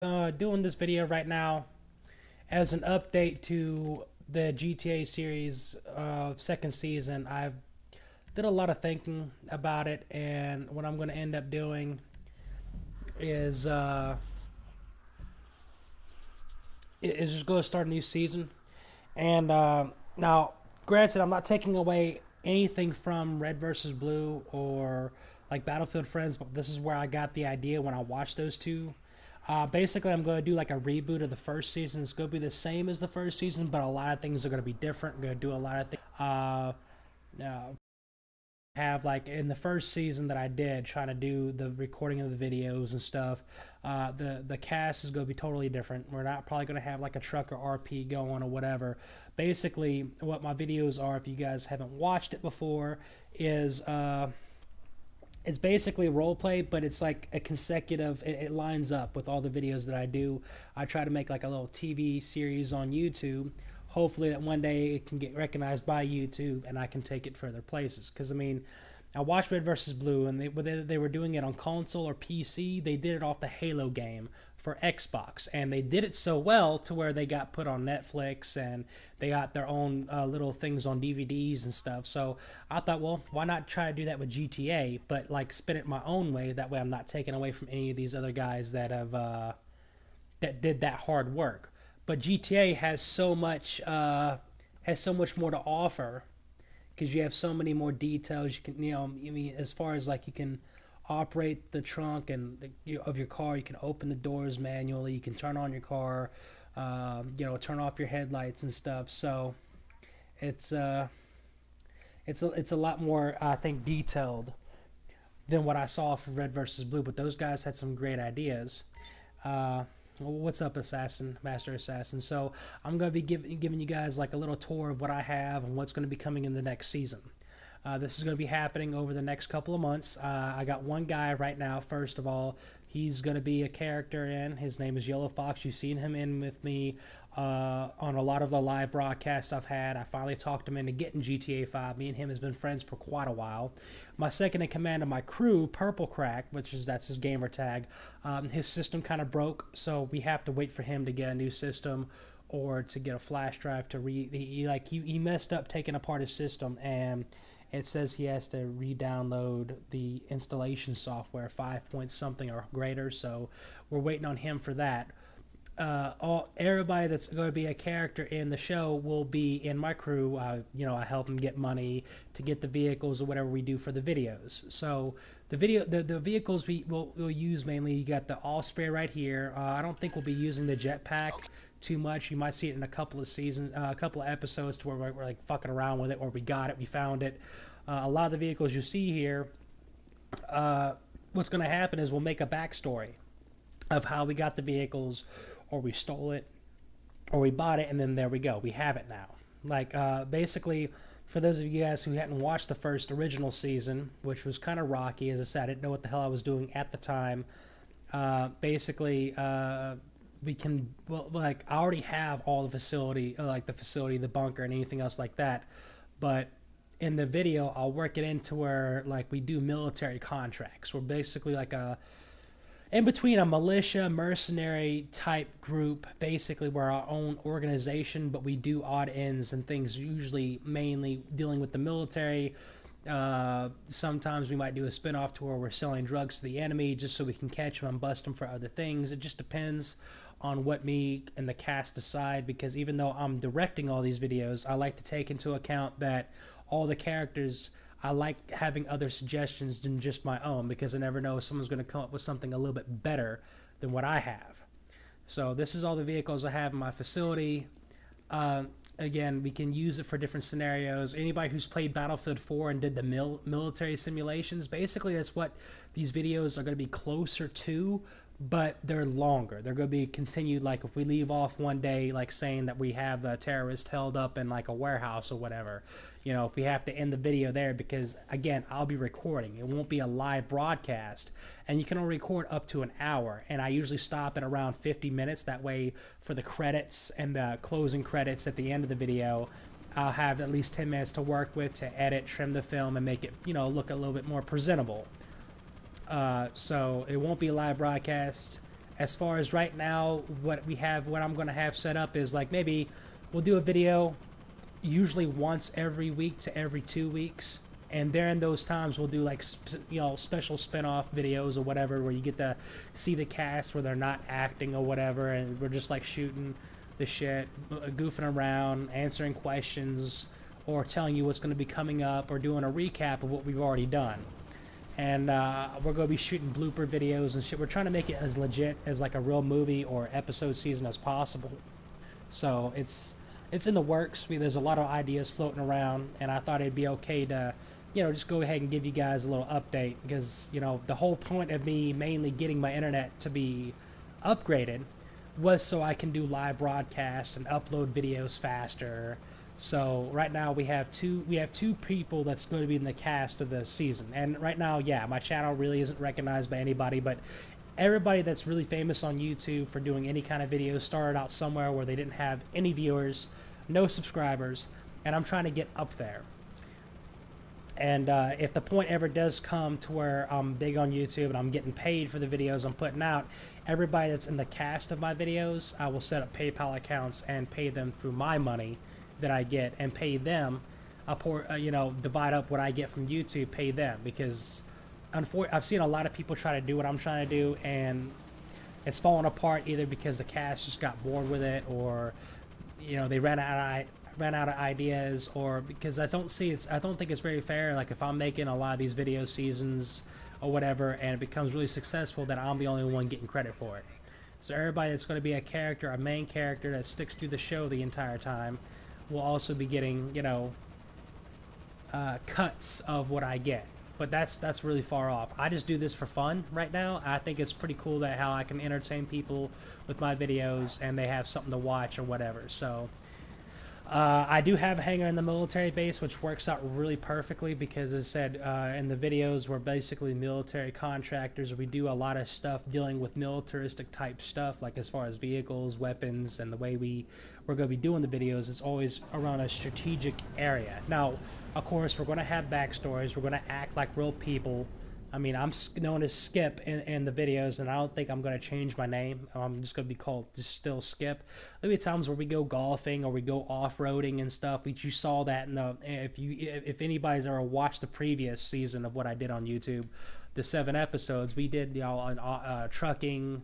Doing this video right now as an update to the GTA series second season. I've did a lot of thinking about it, and what I'm going to end up doing is is just going to start a new season. And now, granted, I'm not taking away anything from Red versus Blue or like Battlefield Friends, but this is where I got the idea when I watched those two. Basically, I'm going to do like a reboot of the first season. It's going to be the same as the first season, but a lot of things are going to be different. I'm going to do a lot of things. Uh, have like in the first season that I did, trying to do the recording of the videos and stuff. The cast is going to be totally different. We're not probably going to have like a truck or RP going or whatever. Basically, what my videos are, if you guys haven't watched it before, is it's basically role play, but it's like a consecutive. It lines up with all the videos that I do. I try to make like a little TV series on YouTube. Hopefully, that one day it can get recognized by YouTube and I can take it further places. Because I mean, I watched Red versus Blue, and they were doing it on console or PC. They did it off the Halo game for Xbox, and they did it so well to where they got put on Netflix, and they got their own little things on DVDs and stuff. So I thought, well, why not try to do that with GTA, but like spin it my own way. That way, I'm not taking away from any of these other guys that have that did that hard work. But GTA has so much more to offer because you have so many more details. You can, I mean, as far as like you can operate the trunk of your car, you can open the doors manually, you can turn on your car, turn off your headlights and stuff. So it's it's a lot more, I think, detailed than what I saw for Red versus Blue. But those guys had some great ideas. Uh, what's up, Assassin, Master Assassin? So I'm going to be giving you guys like a little tour of what I have and what's going to be coming in the next season. This is going to be happening over the next couple of months. I got one guy right now. First of all, he's going to be a character in. His name is Yellow Fox. You've seen him in with me on a lot of the live broadcasts I've had. I finally talked him into getting GTA 5. Me and him has been friends for quite a while. My second in command of my crew, Purple Crack, that's his gamer tag. His system kind of broke, so we have to wait for him to get a new system or to get a flash drive to he messed up taking apart his system, and it says he has to re-download the installation software 5 point something or greater, so we're waiting on him for that. Everybody that's going to be a character in the show will be in my crew. I help them get money to get the vehicles or whatever we do for the videos. So the vehicles we'll use mainly. You got the all spray right here. I don't think we'll be using the jetpack too much. You might see it in a couple of episodes to where we're like fucking around with it, or we got it, we found it. A lot of the vehicles you see here, what's going to happen is we'll make a backstory of how we got the vehicles, or we stole it, or we bought it, and then there we go. We have it now. Like, basically, for those of you guys who hadn't watched the first original season, which was kind of rocky, as I said, I didn't know what the hell I was doing at the time. Basically, we can, well, like, I already have all the facility, the bunker, and anything else like that. But in the video, I'll work it into where, like, we do military contracts. We're basically like in between a militia mercenary type group. Basically we're our own organization, but we do odd ends and things, usually mainly dealing with the military. Sometimes we might do a spin-off to where we're selling drugs to the enemy just so we can catch them and bust them for other things. It just depends on what me and the cast decide, because even though I'm directing all these videos, I like to take into account that all the characters, I like having other suggestions than just my own, because I never know if someone's going to come up with something a little bit better than what I have. So this is all the vehicles I have in my facility. Again, we can use it for different scenarios. Anybody who's played Battlefield 4 and did the military simulations, basically that's what these videos are going to be closer to, but they're longer. They're going to be continued, like if we leave off one day, like saying that we have a terrorist held up in like a warehouse or whatever. If we have to end the video there, because again, I'll be recording. It won't be a live broadcast, and you can only record up to an hour, and I usually stop at around 50 minutes. That way, for the credits and the closing credits at the end of the video, I'll have at least 10 minutes to work with to edit, trim the film, and make it, look a little bit more presentable. So it won't be a live broadcast, As far as right now, what I'm going to have set up is like maybe we'll do a video usually once every week to every 2 weeks, and during those times we'll do like special spin-off videos or whatever where you get to see the cast where they're not acting or whatever, and we're just like shooting the shit, goofing around, answering questions, or telling you what's going to be coming up, or doing a recap of what we've already done. And we're going to be shooting blooper videos and shit. We're trying to make it as legit as like a real movie or episode season as possible. So it's in the works. There's a lot of ideas floating around, and I thought it'd be okay to, just go ahead and give you guys a little update, because, the whole point of me mainly getting my internet to be upgraded was so I can do live broadcasts and upload videos faster. So right now we have two people that's going to be in the cast of the season. And right now, yeah, my channel really isn't recognized by anybody, but everybody that's really famous on YouTube for doing any kind of video started out somewhere where they didn't have any viewers, no subscribers, and I'm trying to get up there. And if the point ever does come to where I'm big on YouTube and I'm getting paid for the videos I'm putting out, everybody that's in the cast of my videos, I will set up PayPal accounts and pay them through my money that I get, and pay them divide up what I get from YouTube, pay them, because I've seen a lot of people try to do what I'm trying to do, and it's falling apart either because the cast just got bored with it, or they ran out of ideas, or because I don't think it's very fair. Like if I'm making a lot of these video seasons or whatever, and it becomes really successful, then I'm the only one getting credit for it. So everybody that's going to be a main character that sticks through the show the entire time, will also be getting, cuts of what I get. But that's really far off. I just do this for fun right now. I think it's pretty cool that how I can entertain people with my videos and they have something to watch or whatever. So I do have a hangar in the military base, which works out really perfectly because, as I said in the videos, we're basically military contractors. We do a lot of stuff dealing with militaristic type stuff, like as far as vehicles, weapons, and the way we're going to be doing the videos is always around a strategic area. Now, of course, we're going to have backstories. We're going to act like real people. I mean, I'm known as Skip in the videos, and I don't think I'm going to change my name. I'm just going to be called just still Skip. There'll be times where we go golfing or we go off-roading and stuff. You saw that in the if anybody's ever watched the previous season of what I did on YouTube, the 7 episodes we did, trucking.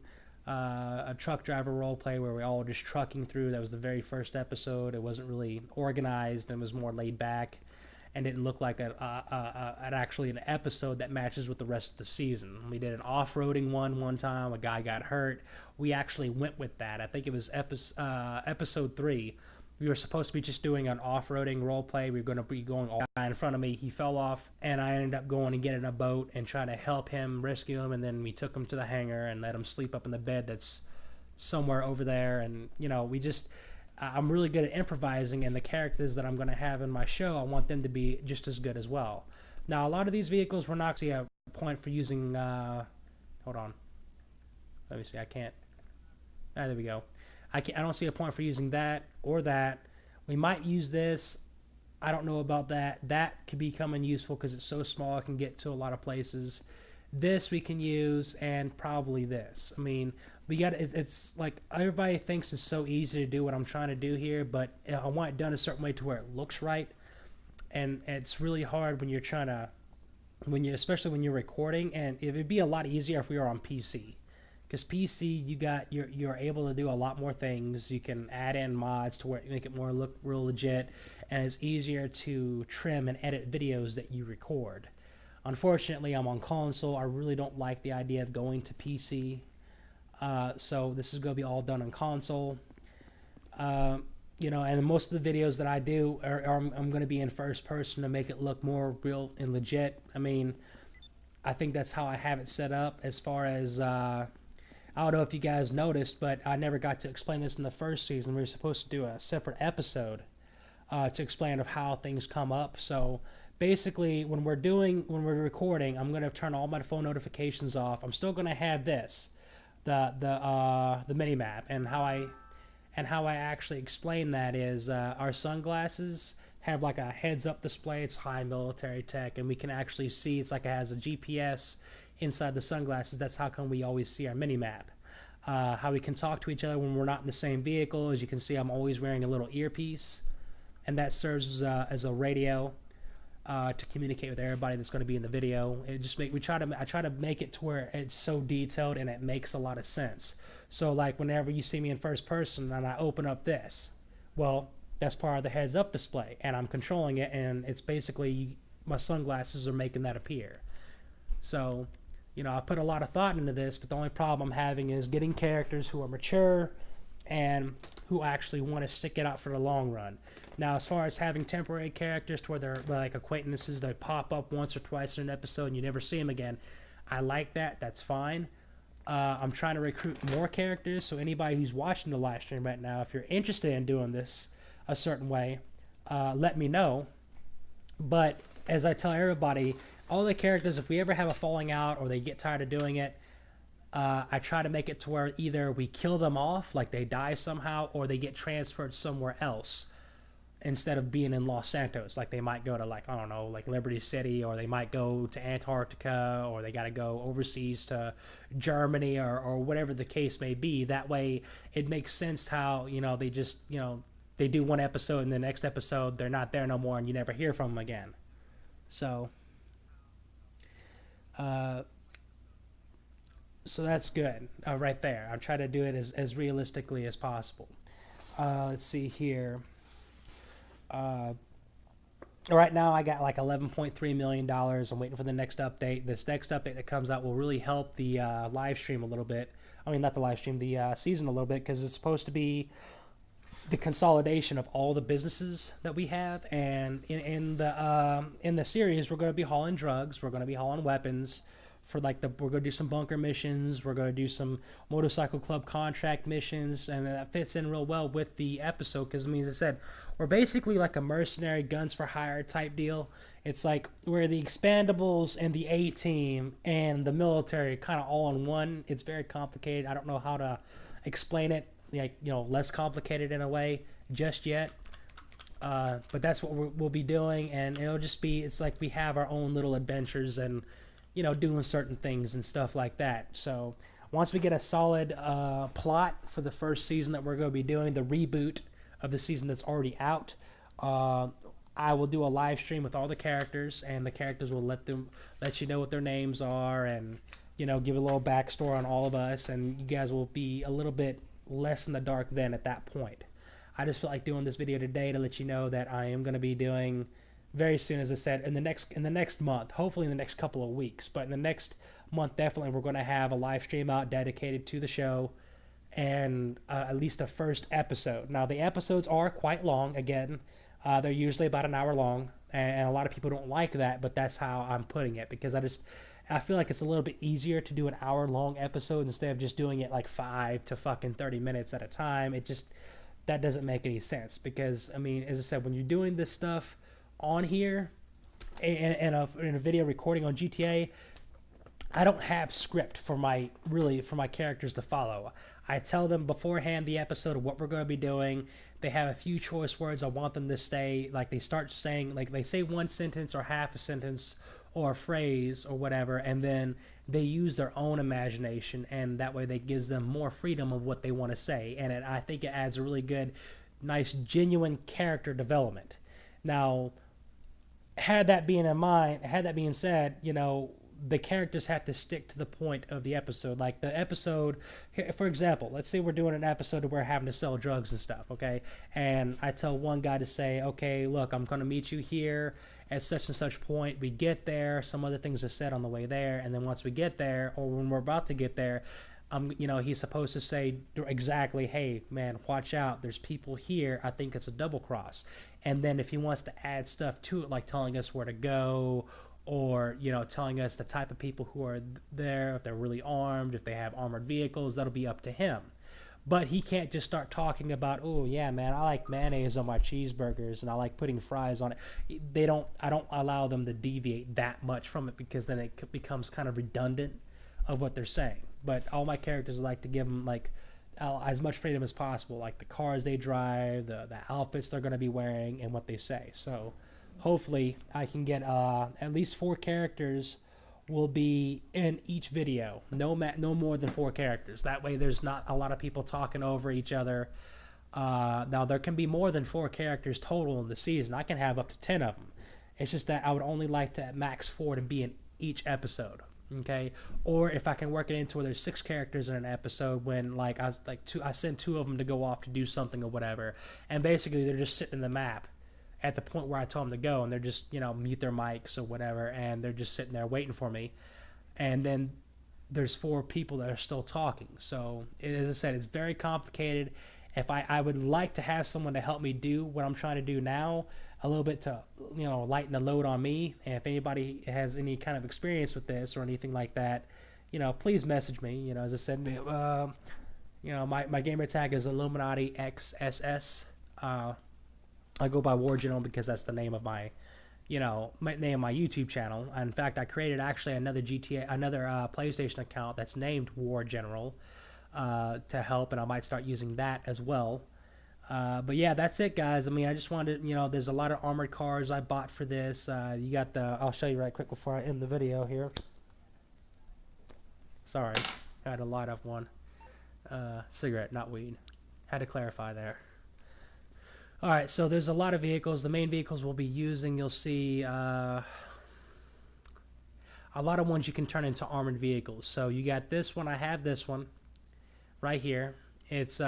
A truck driver role play where we all just trucking through. That was the very first episode. It wasn't really organized and was more laid back, and didn't look like actually an episode that matches with the rest of the season. We did an off-roading one time. A guy got hurt. We actually went with that. I think it was episode 3. We were supposed to be just doing an off-roading role play. We were going to be going all in front of me. He fell off, and I ended up going and getting a boat and trying to help him, rescue him, and then we took him to the hangar and let him sleep up in the bed that's somewhere over there. And I'm really good at improvising, and the characters that I'm going to have in my show, I want them to be just as good as well. Now, a lot of these vehicles, we're not going to see a point for using. Hold on. Let me see. I can't. There we go. I don't see a point for using that or that. We might use this. I don't know about that. That could be coming useful because it's so small. It can get to a lot of places. This we can use, and probably this. I mean, it's like everybody thinks it's so easy to do what I'm trying to do here, but I want it done a certain way to where it looks right. And it's really hard when you're trying to, especially when you're recording. And it'd be a lot easier if we were on PC. Because PC, you're able to do a lot more things. You can add in mods to where you make it more look real legit, and it's easier to trim and edit videos that you record. Unfortunately, I'm on console. I really don't like the idea of going to PC, so this is going to be all done on console. And most of the videos that I do I'm going to be in first person to make it look more real and legit. I mean, I think that's how I have it set up as far as. I don't know if you guys noticed, but I never got to explain this in the first season. We were supposed to do a separate episode to explain of how things come up. So basically, when we're recording, I'm going to turn all my phone notifications off. I'm still going to have this, the mini map, and how I actually explain that is our sunglasses have like a heads-up display. It's high military tech, and we can actually see it's like it has a GPS inside the sunglasses. That's how come we always see our mini map. how we can talk to each other when we're not in the same vehicle. As you can see, I'm always wearing a little earpiece, and that serves as a radio to communicate with everybody that's going to be in the video. It just I try to make it to where it's so detailed and it makes a lot of sense. So like whenever you see me in first person and I open up this, well, that's part of the heads up display, and I'm controlling it, and it's basically my sunglasses are making that appear. So, I put a lot of thought into this, but the only problem I'm having is getting characters who are mature and who actually want to stick it out for the long run. Now, as far as having temporary characters to where they're like acquaintances that pop up once or twice in an episode and you never see them again, I like that. That's fine. I'm trying to recruit more characters, so anybody who's watching the live stream right now, if you're interested in doing this a certain way, let me know. But as I tell everybody, all the characters, if we ever have a falling out or they get tired of doing it, I try to make it to where either we kill them off, like they die somehow, or they get transferred somewhere else instead of being in Los Santos. Like they might go to, like, I don't know, like Liberty City, or they might go to Antarctica, or they got to go overseas to Germany, or whatever the case may be. That way it makes sense how, they just, they do one episode and the next episode they're not there no more and you never hear from them again. So, so that's good right there. I'll try to do it as realistically as possible. Let's see here. Right now I got like $11.3 million. I'm waiting for the next update. This next update that comes out will really help the live stream a little bit. I mean, not the live stream, the season a little bit, because it's supposed to be the consolidation of all the businesses that we have. And in the series, we're going to be hauling drugs. We're going to be hauling weapons. We're going to do some bunker missions. We're going to do some motorcycle club contract missions, and that fits in real well with the episode because, as I said, we're basically like a mercenary guns for hire type deal. It's like we're the Expandables and the A-Team and the military kind of all in one. It's very complicated. I don't know how to explain it, like, less complicated in a way just yet. But that's what we'll be doing, and it'll just be, it's like we have our own little adventures and doing certain things and stuff like that. So once we get a solid plot for the first season that we're going to be doing, the reboot of the season that's already out, I will do a live stream with all the characters, and the characters will let you know what their names are, and give a little backstory on all of us, and you guys will be a little bit less in the dark then at that point. I just feel like doing this video today to let you know that I am going to be doing very soon, as I said, in the next month, hopefully in the next couple of weeks, but in the next month definitely we're going to have a live stream out dedicated to the show, and at least a first episode. Now the episodes are quite long. Again, they're usually about an hour long, and a lot of people don't like that, but that's how I'm putting it, because I feel like it's a little bit easier to do an hour-long episode instead of just doing it like 5 to fucking 30 minutes at a time. That doesn't make any sense, because, as I said, when you're doing this stuff on here in a video recording on GTA, I don't have script for my characters to follow. I tell them beforehand the episode of what we're going to be doing. They have a few choice words I want them to say. Like they start saying, like they say one sentence or half a sentence or a phrase or whatever, and then they use their own imagination, and that way that gives them more freedom of what they want to say. And I think it adds a really good, nice, genuine character development. Now, had that being said, the characters have to stick to the point of the episode. Like the episode, for example, let's say we're doing an episode where we're having to sell drugs and stuff, okay? And I tell one guy to say, okay, look, I'm going to meet you here at such and such point. We get there, some other things are said on the way there, and then once we get there, or when we're about to get there, he's supposed to say exactly, hey, man, watch out, there's people here, I think it's a double cross. And then if he wants to add stuff to it, like telling us where to go, or telling us the type of people who are there, if they're really armed, if they have armored vehicles, that'll be up to him. But he can't just start talking about, oh yeah, man, I like mayonnaise on my cheeseburgers and I like putting fries on it. I don't allow them to deviate that much from it, because then it becomes kind of redundant of what they're saying. But all my characters like to give them like as much freedom as possible, like the cars they drive, the outfits they're going to be wearing, and what they say. So hopefully I can get at least 4 characters will be in each video. No more than 4 characters. That way, there's not a lot of people talking over each other. Now, there can be more than 4 characters total in the season. I can have up to 10 of them. It's just that I would only like to max 4 to be in each episode. Okay, or if I can work it into where there's 6 characters in an episode, when like I send 2 of them to go off to do something or whatever, and basically they're just sitting in the map at the point where I told them to go, and they're just mute their mics or whatever, and they're just sitting there waiting for me, and then there's 4 people that are still talking. So as I said, it's very complicated. If I would like to have someone to help me do what I'm trying to do now, a little bit to lighten the load on me. And if anybody has any kind of experience with this or anything like that, please message me. As I said, my gamer tag is ILLUMINATI-X-SS. I go by War General because that's the name of my YouTube channel. In fact, I created actually another PlayStation account that's named War General to help, and I might start using that as well. But yeah, that's it, guys. I mean, I just wanted, there's a lot of armored cars I bought for this. You got I'll show you right quick before I end the video here. Sorry, I had to light up one. Cigarette, not weed. Had to clarify there. Alright, so there's a lot of vehicles. The main vehicles we'll be using, you'll see a lot of ones you can turn into armored vehicles. So you got this one. I have this one right here. It's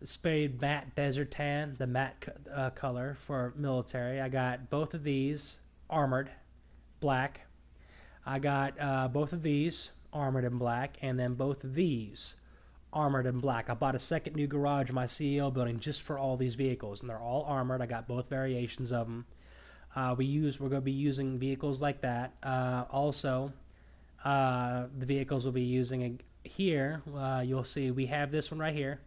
Spade Matte Desert Tan, the matte color for military. I got both of these armored, black. I got both of these armored and black, and then both of these armored and black. I bought a second new garage in my CEO building just for all these vehicles, and they're all armored. I got both variations of them. We're going to be using vehicles like that. Also, the vehicles we'll be using here, you'll see we have this one right here.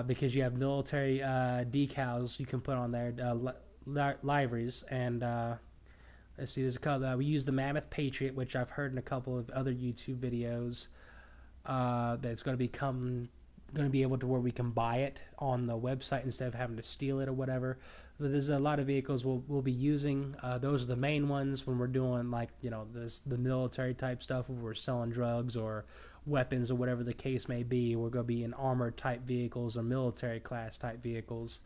Because you have military decals you can put on there, liveries, and let's see, there's a couple. We use the Mammoth Patriot, which I've heard in a couple of other YouTube videos that's going to be able to where we can buy it on the website instead of having to steal it or whatever. But there's a lot of vehicles we'll be using. Those are the main ones when we're doing the military type stuff, when we're selling drugs or weapons or whatever the case may be. We're going to be in armored type vehicles or military class type vehicles.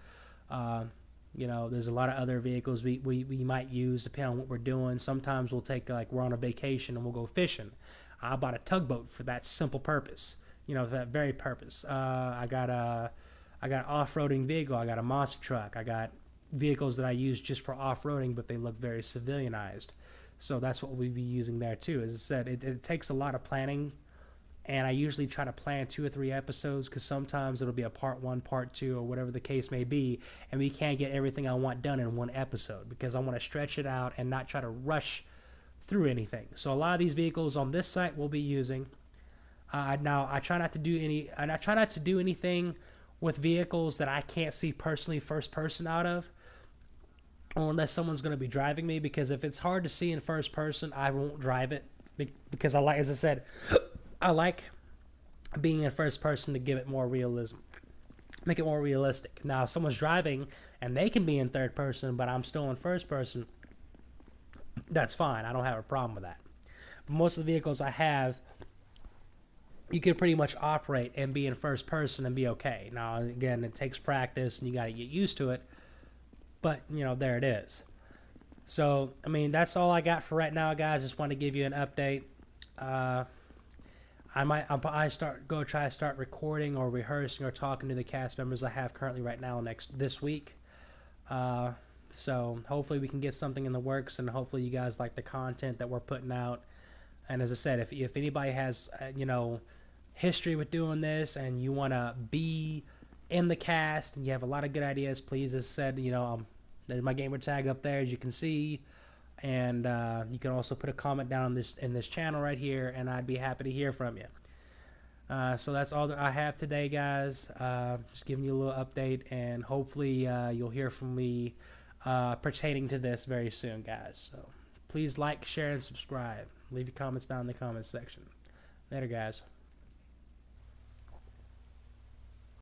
There's a lot of other vehicles we might use depending on what we're doing. Sometimes we'll take we're on a vacation and we'll go fishing. I bought a tugboat for that simple purpose. For that very purpose. I got an off-roading vehicle. I got a monster truck. I got vehicles that I use just for off-roading, but they look very civilianized. So that's what we'll be using there too. As I said, it takes a lot of planning. And I usually try to plan 2 or 3 episodes, because sometimes it'll be a part 1, part 2, or whatever the case may be, and we can't get everything I want done in one episode, because I want to stretch it out and not try to rush through anything. So a lot of these vehicles on this site we'll be using. Now I try not to do anything with vehicles that I can't see personally first person out of, or unless someone's going to be driving me, because if it's hard to see in first person, I won't drive it, because as I said, I like being in first person to give it more realism, make it more realistic. Now, if someone's driving and they can be in third person, but I'm still in first person, that's fine. I don't have a problem with that. But most of the vehicles I have, you can pretty much operate and be in first person and be okay. Now, again, it takes practice and you got to get used to it, but, there it is. So, I mean, that's all I got for right now, guys. Just want to give you an update. I might try to start recording or rehearsing or talking to the cast members I have currently right now this week. So hopefully we can get something in the works, and hopefully you guys like the content that we're putting out. And as I said, if anybody has history with doing this and you want to be in the cast and you have a lot of good ideas, please, as I said, there's my gamer tag up there, as you can see. And you can also put a comment down in this channel right here, and I'd be happy to hear from you. So that's all that I have today, guys. Just giving you a little update, and hopefully you'll hear from me pertaining to this very soon, guys. So please like, share, and subscribe. Leave your comments down in the comments section. Later, guys.